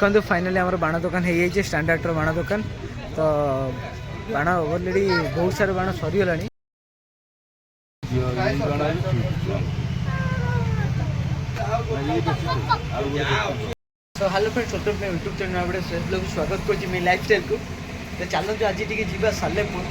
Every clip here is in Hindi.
देखो फाइनाली आम बाण दुकान हो जाए स्टैंडर्ड बाण दुकान तो बाण अलरेडी बहुत सारा बाण सरीगला। तो hello friends welcome to YouTube channel लोग स्वागत कर लाइफस्टाइल को। तो चलते आज टी जा सालेपुर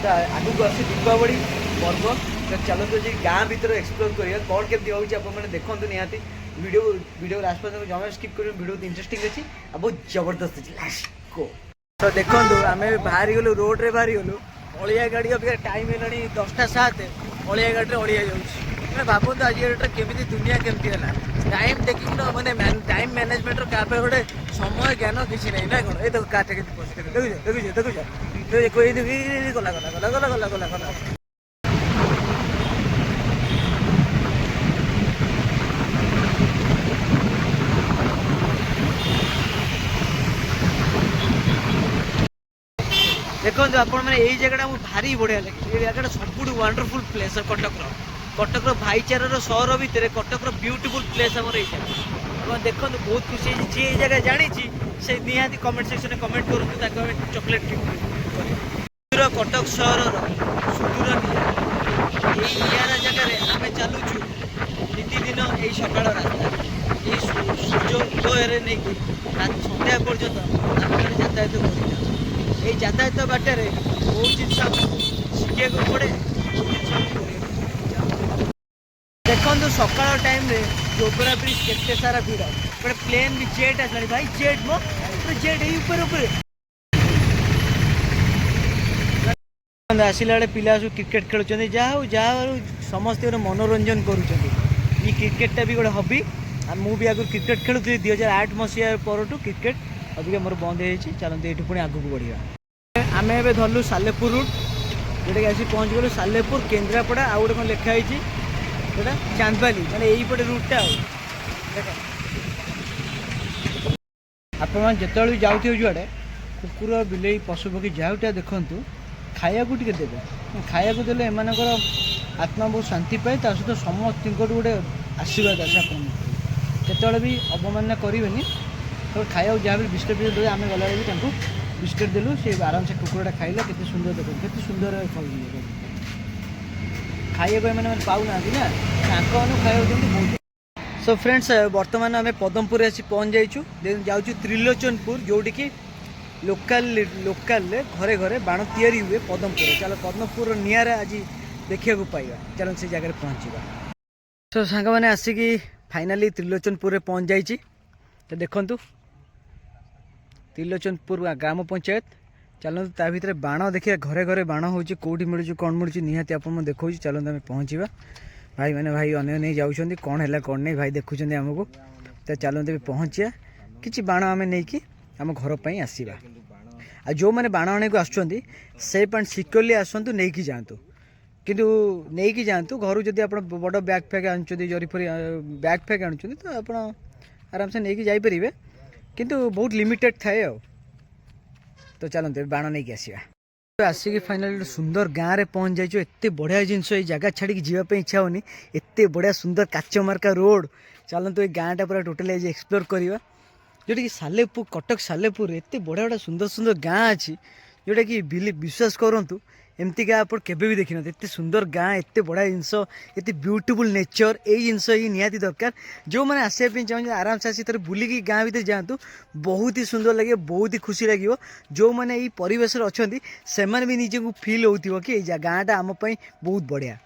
तो आगू को आस दीपावली पर्व तो चलते आज गाँ भर एक्सप्लोर करिए कौन केमती होती आपने देखो निहाती वीडियो वीडियो लास्ट पर जमा स्किप कर वीडियो इंटरेस्टिंग अच्छी बहुत जबरदस्त अच्छी लास्ट को। तो देखो आम बाहरी गलु रोड रे बाहरी गलु अलिया गाड़ी अभी टाइम है 10:07 अलिया गाड़ी अलिया जाऊँगी भावतु आज डेट केमी दुनिया केमती है टाइम देखिए मैंने टाइम मैनेजमेंट क्या गोटे समय ज्ञान किसी ना ना कौन ये काटे देखुच गला गला गला गला गला गला गला। देखो आपण मैंने यही जगह भारी बढ़िया लगे ये जगह सब वंडरफुल प्लेस कटक भाईचार सहर भितर कटक ब्यूटीफुल प्लेस आम देखो बहुत खुशी जी ये जगह जानी से निहाती कमेंट सेक्शन में कमेंट करूँ चॉकलेट गिफ्ट कटक सहर सुदूर निरा जगह आम चलुचु नीतिदिन यही सकाल रास्ता ये सूर्य उदय नहीं सन्ध्या पर्यटन आम यातायात कर यातायात बाटर बहुत जिन शिखा पड़े देखो सकाल टाइम रे जोबरा ब्रिज केते सारा भीड़ गोटे प्लेन भी जेट आसला भाई जेट मो जेट ऊपर आसला बेले पिला सब क्रिकेट खेलुं जहाँ समस्त मनोरंजन करुँच क्रिकेटा भी गोटे हबी मुझे आगु क्रिकेट खेलुली 2008 मसीहा पर क्रिकेट अभी मोर बंद हो चलते ये पुणी आगू बढ़िया आम ए धरलु सालेपुर रूट जोटा कि आसी पहुँच गलु सालेपुर केन्द्रापड़ा आउ गोटे कौन लिखाई जोटा चांदबाली मैंने यहीपटे रूटा आपण जिते जाऊे जुआड़े कुकुर बिले पशु पक्षी जाऊटा देखु खाया टे देवे खाया देले एम आत्मा बहुत शांति पाए सहित समस्त गोटे आशीर्वाद आसे आपत भी अवमानना करेनि तो खाया जहाँ भी बिस्कुट भी देवे आम गला भी बिस्कुट देलु से आराम से कुकुरटा खाइला केते सुंदर देखो केते सुंदर खाइए मैंने पाऊना ना खाया बहुत। सो फ्रेंड्स बर्तमान आम पदमपुर आसी पहुँच जाइछु जाऊँ त्रिलोचनपुर जोटी कि लोकाल घरे घरे बाण तैयारी हुए पदमपुर चलो पदमपुर निआरा आज देखा पाइबा चलो से जगह पहुँचा। सो सांग मैंने आसिकी फाइनाली त्रिलोचनपुर पहुँच जाइए तो देखु त्रिलोचनपुर ग्राम पंचायत चलते ता भर बाण देखिए घरे घरे बाण हो कौटी मिलूँ कौन मिलूँ निहाती आप देखो चलते आम पहुँचा भाई मैंने भाई अने नहीं जाऊँच कौन है कौन नहीं भाई देखुं आमको तो चलते पहुँचा कि बाण आम नहीं कि आम घर पर आसवा आ जो मैंने बाण आने को आसुँच से सिक्योरली आसतु नहीं कि जातु किंतु नहीं कि जातु घर जदि आप बड़ बैग फैग आनुँच जरीफरी बैग फैग आनुँच तो आप आराम से नहीं कि जापरेंगे किंतु बहुत लिमिटेड थाए तो चलते बाण नहीं कि आसवा आसिक फाइनाल सुंदर गाँव में पहुँच जाइए एत बढ़िया जिनस ये जगह छाड़ी जावाई इच्छा होनी एत बढ़िया सुंदर काचमार्का रोड चलते ये गाँटा पूरा टोटाली आज एक्सप्लोर करवा जोटा कि सालेपुर कटक सालेपुर एत बढ़िया बढ़िया सुंदर सुंदर गाँ अच्छी जोटा कि विश्वास करूँ एमती गाँ आप केवे भी देखी एत सुंदर गाँ एत बढ़िया जिनस एत ब्यूटीफुल नेचर यही जिनस ही निहाती दरकार जो मैंने आसपा चाहूँ आराम से आसी बुलिकी गाँ भर जातु बहुत ही सुंदर लगे बहुत ही खुशी लगे जो मैंने ये परिवेश अच्छा से भी निजे को फिल हो कि गाँटा आमपाई बहुत बढ़िया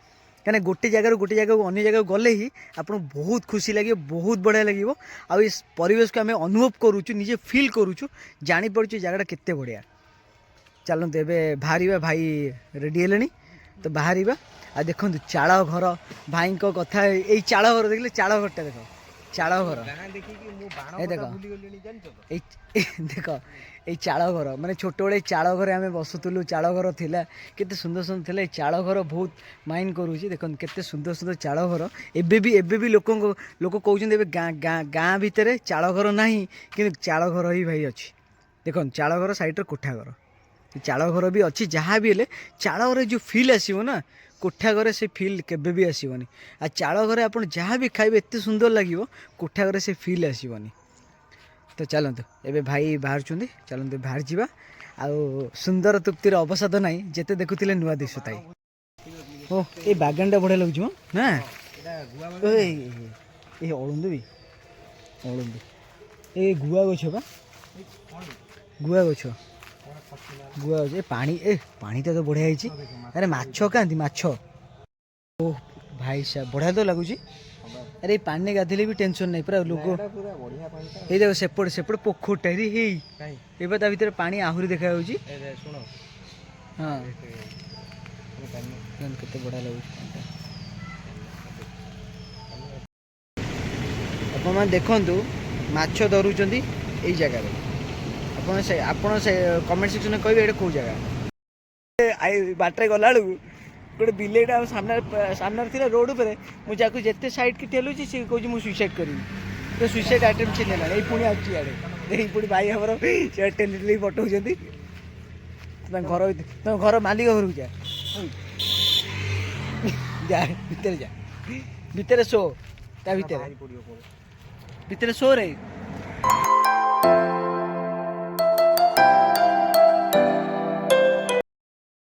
कहीं गोटे जगह अन्य जगह गले ही आपको बहुत खुशी लगे बहुत बढ़िया लगे आ परिवेश को आम अनुभव करुचु निजे फिल करुचु जापरु जगह केते बढ़िया चलते ए बाहर भाई रेडी है तो बाहर आ देखो चाल घर भाई कथा यही चाल घर देखिए चाल घरटा देख चाल घर देखो देख ये चाल घर माने छोट बड़े चाल घर आम बसुलु चाल घर थिला केते सुंदर सुंदर थिला चाल घर बहुत माइंड करूची देखो केते सुंदर सुंदर चाल घर एबे भी लोक कहते गाँ भितर चाल घर नहीं कि चाल घर ही भाई अच्छी देखो चाल घर साइड कोठा घर चाल घर भी अच्छी जहाँ भी हेले चाल घर जो फिल आसो ना कोठा घर से फिल केबे भी आसोनी आ चाल घर आप जहाँ भी खाइबे एत सुंदर लगे कोठा घर से फिल आसोनी ତ ଚାଲନ୍ତୁ ଏବେ ଭାଇ ବାହାରୁଛନ୍ତି, ଚାଲନ୍ତୁ ବାହାରି ଯିବା। ଆଉ ସୁନ୍ଦର ତୃପ୍ତିର ଅବସାଦ ନାହିଁ, ଯେତେ ଦେଖୁଥିଲେ ନୂଆ ଦିଶୁଥାଏ। ଓ ଏଇ ବାଗାନଟା ବଢ଼ିଆ ଲାଗୁଛି ମ ନା, ଏଇ ଅଳନ୍ଦୁ ବି ଅଳନ୍ଦୁ, ଏ ଗୁଆ ଗଛ ବା, ଗୁଆ ଗଛ ଏ ପାଣିଟା ତ ବଢ଼ିଆ ହେଇଛି। ଆରେ ମାଛ କାନ୍ତି ମାଛ, ଓ ଭାଇ ସାହେବ ବଢ଼ିଆ ତ ଲାଗୁଛି। ଆରେ ଏଇ ପାଣିରେ ଗାଧେଇଲେ ବି ଟେନସନ୍ ନାହିଁ ପୁରା ଲୋକ। ଏଇ ଦେଖ ସେପଟେ ପୋଖରୀଟା ହେଇ ଏବେ ତା ଭିତରେ ପାଣି ଆହୁରି ଦେଖାଯାଉଛି। ହଁ କେତେ ବଢ଼ିଆ ଲାଗୁଛି। ଆପଣମାନେ ଦେଖନ୍ତୁ ମାଛ ଧରୁଛନ୍ତି ଏଇ ଜାଗାରେ। ଆପଣ ସେ କମେଣ୍ଟ ସେକ୍ସନରେ କହିବେ ଏଇଟା କେଉଁ ଜାଗା। ବାଟରେ ଗଲାବେଳକୁ ଗୋଟେ ବିଲେଇଟା ଆମ ସାମ୍ନାରେ ଥିଲା ରୋଡ଼ ଉପରେ। ମୁଁ ଯାକୁ ଯେତେ ସାଇଡ଼୍କି ଠେଲୁଛି ସିଏ କହୁଛି ମୁଁ ସୁଇସାଇଡ଼୍ କରିବି। ତ ସୁଇସାଇଡ଼୍ ଆଟେମ୍ପ୍ଟ ସେ ନେଲାଣି। ଏଇ ପୁଣି ଆସୁଛି ଇଆଡ଼େ, ଏଇ ପୁଣି ଭାଇ ଆମର ସେ ଟେଲି ପଠଉଛନ୍ତି। ତମ ଘର ମାଲିକ ଘରକୁ ଯା ଭିତରେ ଯା, ଭିତରେ ଶୋ, ତା ଭିତରେ ଶୋରେ।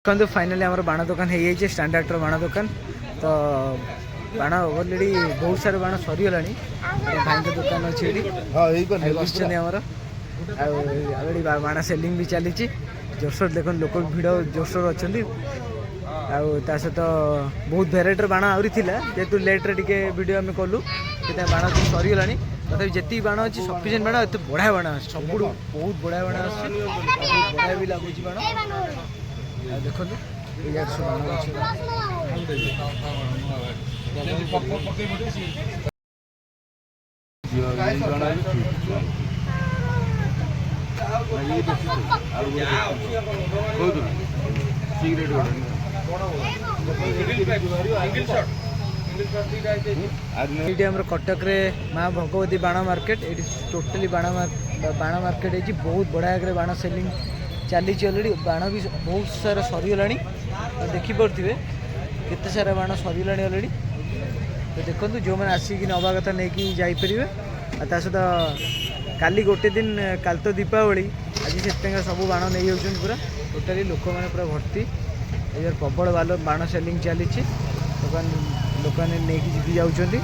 ଦେଖନ୍ତୁ ଫାଇନାଲି ଆମର ବାଣ ଦୋକାନ ହେଇଯାଇଛି, ଷ୍ଟାଣ୍ଡାର୍ଡ଼ର ବାଣ ଦୋକାନ। ତ ବାଣ ଅଲରେଡ଼ି ବହୁତ ସାରା ବାଣ ସରିଗଲାଣି। ଭାଇଙ୍କ ଦୋକାନ ଅଛି ଏଠି, ବସିଛନ୍ତି ଆମର। ଆଉ ଅଲରେଡ଼ି ବାଣ ସେଲିଂ ବି ଚାଲିଛି ଜୋରସୋର। ଦେଖନ୍ତୁ ଲୋକ ଭିଡ଼ ଜୋରସୋର ଅଛନ୍ତି। ଆଉ ତା ସହିତ ବହୁତ ଭେରାଇଟିର ବାଣ ଆହୁରି ଥିଲା, ଯେହେତୁ ଲେଟ୍ରେ ଟିକେ ଭିଡ଼ିଓ ଆମେ କଲୁ ସେଥିପାଇଁ ବାଣ ସରିଗଲାଣି। ତଥାପି ଯେତିକି ବାଣ ଅଛି ସଫିସିଏଣ୍ଟ ବାଣ, ଏତେ ବଢ଼ିଆ ବାଣ ଆସୁଛି, ସବୁଠୁ ବହୁତ ବଢ଼ିଆ ବାଣ ଆସୁଛି। ବହୁତ ବଢ଼ିଆ ବି ଲାଗୁଛି ବାଣ। ଆଉ ଦେଖନ୍ତୁ ଏଇଆଡ଼େ ସବୁ ବାଣ ଅଛି। ଏଇଠି ଆମର କଟକରେ ମା ଭଗବତୀ ବାଣ ମାର୍କେଟ, ଏଇଠି ଟୋଟାଲି ବାଣ ମାର୍କେଟ ହେଇଛି। ବହୁତ ବଢ଼ିଆ ଆଗରେ ବାଣ ସେଲିଂ ଚାଲିଛି ଅଲରେଡ଼ି। ବାଣ ବି ବହୁତ ସାରା ସରିଗଲାଣି, ଦେଖିପାରୁଥିବେ କେତେ ସାରା ବାଣ ସରିଗଲାଣି ଅଲରେଡ଼ି। ତ ଦେଖନ୍ତୁ ଯେଉଁମାନେ ଆସିକି ନେବା କଥା ନେଇକି ଯାଇପାରିବେ। ଆଉ ତା ସହିତ କାଲି ଗୋଟେ ଦିନ, କାଲି ତ ଦୀପାବଳି, ଆଜି ସେଥିପାଇଁ ସବୁ ବାଣ ନେଇଯାଉଛନ୍ତି ପୁରା। ଟୋଟାଲି ଲୋକମାନେ ପୁରା ଭର୍ତ୍ତି। ଏବେ ପ୍ରବଳ ବାଣ ସେଲିଂ ଚାଲିଛି, ଲୋକମାନେ ନେଇକି ଯାଉଛନ୍ତି।